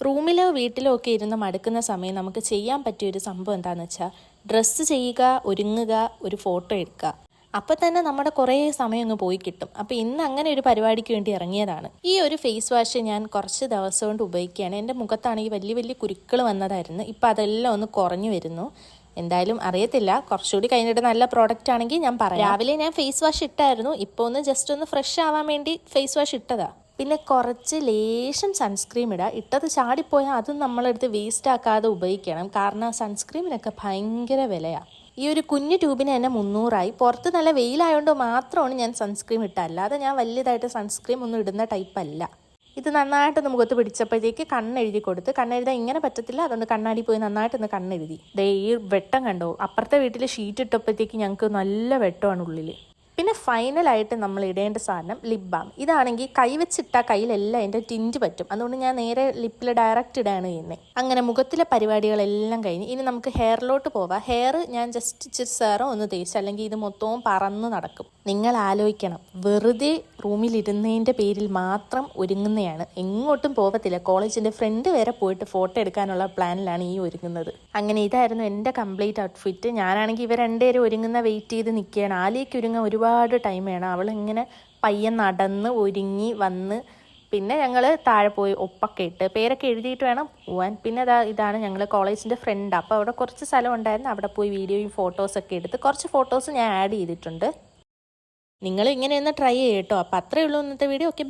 റൂമിലോ വീട്ടിലോ ഒക്കെ ഇരുന്ന് മടുക്കുന്ന സമയം നമുക്ക് ചെയ്യാൻ പറ്റിയൊരു സംഭവം എന്താണെന്ന് വെച്ചാൽ ഡ്രസ്സ് ചെയ്യുക, ഒരുങ്ങുക, ഒരു ഫോട്ടോ എടുക്കുക. അപ്പോൾ തന്നെ നമ്മുടെ കുറേ സമയം അങ്ങ് പോയി കിട്ടും. അപ്പോൾ ഇന്ന് അങ്ങനെ ഒരു പരിപാടിക്ക് വേണ്ടി ഇറങ്ങിയതാണ്. ഈ ഒരു ഫേസ് വാഷ് ഞാൻ കുറച്ച് ദിവസം കൊണ്ട് ഉപയോഗിക്കുകയാണ്. എൻ്റെ മുഖത്താണെങ്കിൽ വലിയ വലിയ കുരുക്കൾ വന്നതായിരുന്നു. ഇപ്പോൾ അതെല്ലാം ഒന്ന് കുറഞ്ഞു വരുന്നു. എന്തായാലും അറിയത്തില്ല, കുറച്ചുകൂടി കഴിഞ്ഞിട്ട് നല്ല പ്രോഡക്റ്റ് ആണെങ്കിൽ ഞാൻ പറയാം. രാവിലെ ഞാൻ ഫേസ് വാഷ് ഇട്ടായിരുന്നു. ഇപ്പോൾ ഒന്ന് ജസ്റ്റ് ഒന്ന് ഫ്രഷ് ആവാൻ വേണ്ടി ഫേസ് വാഷ് ഇട്ടതാ. പിന്നെ കുറച്ച് ലേശം സൺസ്ക്രീം ഇടുക. ഇട്ടത് ചാടിപ്പോയാൽ അതും നമ്മളെടുത്ത് വേസ്റ്റ് ആക്കാതെ ഉപയോഗിക്കണം. കാരണം സൺസ്ക്രീമിനൊക്കെ ഭയങ്കര വിലയാണ്. ഈ ഒരു കുഞ്ഞു ട്യൂബിന് തന്നെ 300ആയി. പുറത്ത് നല്ല വെയിലായതുകൊണ്ട് മാത്രമാണ് ഞാൻ സൺസ്ക്രീം ഇട്ടത്. അല്ലാതെ ഞാൻ വലിയതായിട്ട് സൺസ്ക്രീം ഒന്നും ഇടുന്ന ടൈപ്പല്ല. ഇത് നന്നായിട്ടൊന്ന് മുഖത്ത് പിടിച്ചപ്പോഴത്തേക്ക് കണ്ണെഴുതി കൊടുത്ത്. കണ്ണെഴുതാൻ ഇങ്ങനെ പറ്റത്തില്ല, അതുകൊണ്ട് കണ്ണാടി പോയി നന്നായിട്ടൊന്ന് കണ്ണെഴുതി. ദേ ഈ വെട്ടം കണ്ടോ? അപ്പുറത്തെ വീട്ടിൽ ഷീറ്റ് ഇട്ടപ്പോഴത്തേക്ക് ഞങ്ങൾക്ക് നല്ല വെട്ടമാണ് ഉള്ളിൽ. പിന്നെ ഫൈനലായിട്ട് നമ്മൾ ഇടേണ്ട സാധനം ലിപ് ബാം. ഇതാണെങ്കിൽ കൈ വെച്ചിട്ടാൽ കയ്യിലെല്ലാം എൻ്റെ ടിൻറ്റ് പറ്റും. അതുകൊണ്ട് ഞാൻ നേരെ ലിപ്പിൽ ഡയറക്റ്റ് ഇടാണ് ചെയ്യുന്നത്. അങ്ങനെ മുഖത്തിലെ പരിപാടികളെല്ലാം കഴിഞ്ഞ് ഇനി നമുക്ക് ഹെയറിലോട്ട് പോവാം. ഹെയർ ഞാൻ ജസ്റ്റ് ഇച്ചിരി സെറം ഒന്ന് തേച്ച്, അല്ലെങ്കിൽ ഇത് മൊത്തവും പറന്ന് നടക്കും. നിങ്ങൾ ആലോചിക്കണം, വെറുതെ റൂമിലിരുന്നതിൻ്റെ പേരിൽ മാത്രം ഒരുങ്ങുന്നതാണ്. എങ്ങോട്ടും പോകത്തില്ല. കോളേജിൻ്റെ ഫ്രണ്ട് വരെ പോയിട്ട് ഫോട്ടോ എടുക്കാനുള്ള പ്ലാനിലാണ് ഈ ഒരുങ്ങുന്നത്. അങ്ങനെ ഇതായിരുന്നു എൻ്റെ കംപ്ലീറ്റ് ഔട്ട്ഫിറ്റ്. ഞാനാണെങ്കിൽ ഇവർ രണ്ടുപേരും ഒരുങ്ങുന്ന വെയിറ്റ് ചെയ്ത് നിൽക്കുകയാണ്. ആലിയേക്ക് ഒരുങ്ങാൻ ഒരുപാട് ടൈം വേണം. അവളിങ്ങനെ പയ്യെ നടന്ന് ഒരുങ്ങി വന്ന് പിന്നെ ഞങ്ങൾ താഴെ പോയി ഒപ്പൊക്കെ ഇട്ട് പേരൊക്കെ എഴുതിയിട്ട് വേണം പോവാൻ. പിന്നെ ഇതാണ് ഞങ്ങൾ കോളേജിൻ്റെ ഫ്രണ്ട്. അപ്പോൾ അവിടെ കുറച്ച് സ്ഥലം ഉണ്ടായിരുന്നു. അവിടെ പോയി വീഡിയോയും ഫോട്ടോസൊക്കെ എടുത്ത് കുറച്ച് ഫോട്ടോസ് ഞാൻ ആഡ് ചെയ്തിട്ടുണ്ട്. നിങ്ങൾ ഇങ്ങനെ ഒന്ന് ട്രൈ ചെയ്യട്ടോ. അപ്പോൾ അത്രയേ ഉള്ളൂ ഇന്നത്തെ വീഡിയോ. ഓക്കെ.